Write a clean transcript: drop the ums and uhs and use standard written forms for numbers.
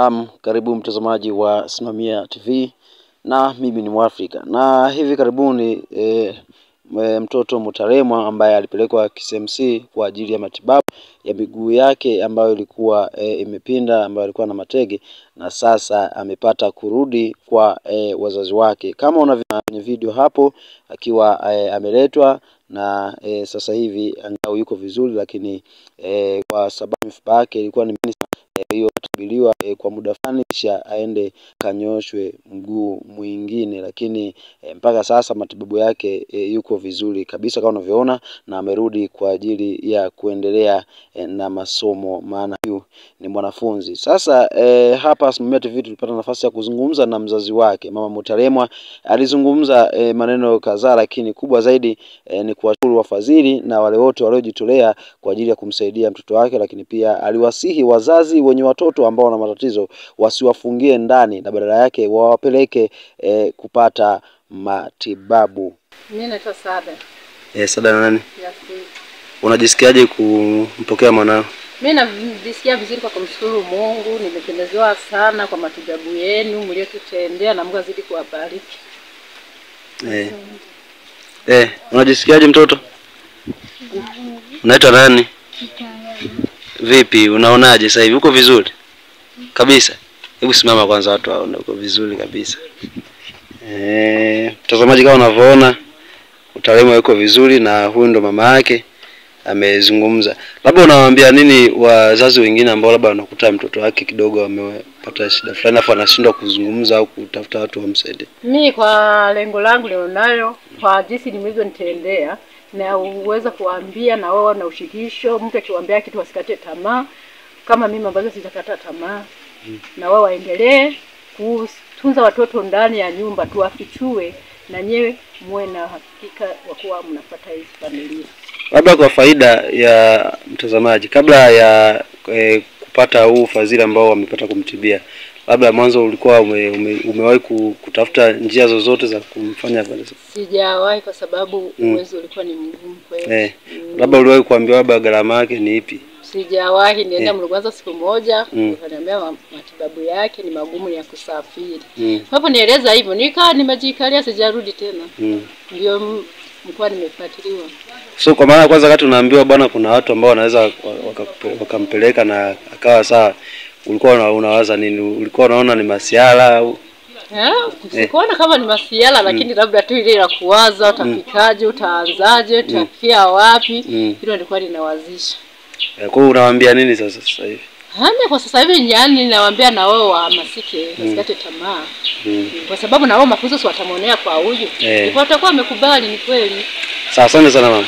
Naam, karibu mtazamaji wa Simamia TV na mimi ni Mwafrika. Na hivi karibuni mtoto Mutaremwa ambaye alipelekwa KCMC kwa ajili ya matibabu ya miguu yake ambayo ilikuwa imepinda, ambayo ilikuwa na matege, na sasa amepata kurudi kwa wazazi wake. Kama unavyoona kwenye video hapo, akiwa ameletwa na sasa hivi angalau yuko vizuri, lakini kwa sababu mifupa yake ilikuwa ni hiyo atabiliwa kwa muda fulani kisha aende kanyoshwe mguu mwingine, lakini mpaka sasa matibabu yake yuko vizuri kabisa kama unavyoona, na amerudi kwa ajili ya kuendelea na masomo, maana huyu ni mwanafunzi. Sasa hapa Simamia TV tulipata nafasi ya kuzungumza na mzazi wake Mama Mutaremwa. Alizungumza maneno kadhaa, lakini kubwa zaidi ni kuwashukuru wafadhili na wale wote waliojitolea kwa ajili ya kumsaidia mtoto wake, lakini pia aliwasihi wazazi wenye watoto ambao wana matatizo wasiwafungie ndani na badala yake wawapeleke kupata matibabu. Mimi naitwa Sada. Sada nani? Yes. Unajisikiaje kumpokea mwanao? Mimi najisikia vizuri kwa kumshukuru Mungu. Nimependezewa sana kwa matibabu yenu mliotutendea, na Mungu azidi kuwabariki. Unajisikiaje mtoto? Unaitwa nani? Vipi, unaonaje sasa hivi? Uko vizuri kabisa? Hebu simama kwanza watu waone uko vizuri kabisa. Mtazamaji, kama unavyoona Mutaremwa yuko vizuri, na huyu ndo mama yake amezungumza. Labda unawaambia nini wazazi wengine ambao labda wanakuta mtoto wake kidogo amepata shida fulani afu anashindwa kuzungumza au kutafuta watu wamsaidie? Mimi kwa lengo langu nilionayo, kwa jinsi nilivyonitendea, na uweza kuambia na wao na ushikisho, mtu akiwaambia kitu wasikate tamaa kama mimi ambazo sijakata tamaa. Na wao waendelee kutunza watoto ndani ya nyumba, tuwafichue na nyewe muwe na hakika wa kuwa mnapata hizi familia. Labda kwa faida ya mtazamaji, kabla ya kupata huu ufadhili ambao wamepata kumtibia, labda mwanzo ulikuwa umewahi kutafuta njia zozote za kumfanya pale? Sijawahi, kwa sababu uwezo ulikuwa ni mgumu kweli. Labda uliwahi kuambiwa labda gharama yake ni ipi? Sijawahi. Nienda Mlugwanza siku moja, wakaniambia matibabu yake ni magumu ya kusafiri. Hapo nieleza hivyo, nimejikalia, sijarudi tena. Ndio mkoa nimefuatiliwa. So kwa maana kwanza wakati unaambiwa bwana kuna watu ambao wanaweza wakampeleka na akawa sawa, ulikuwa unawaza nini? Ulikuwa unaona ni masiala au? Sikuona kama ni masiala, lakini labda tu ile ya kuwaza utafikaje, utaanzaje, utafikia wapi, hilo nilikuwa ninawazisha. Kwa hiyo unawaambia nini sasa hivi? Kwa sasa hivi nyani nawaambia na wao wahamasike, wasikate tamaa. Kwa sababu na wao mafunzo watamonea kwa huyu. Ndipo atakuwa amekubali, ni kweli. Asante sana mama.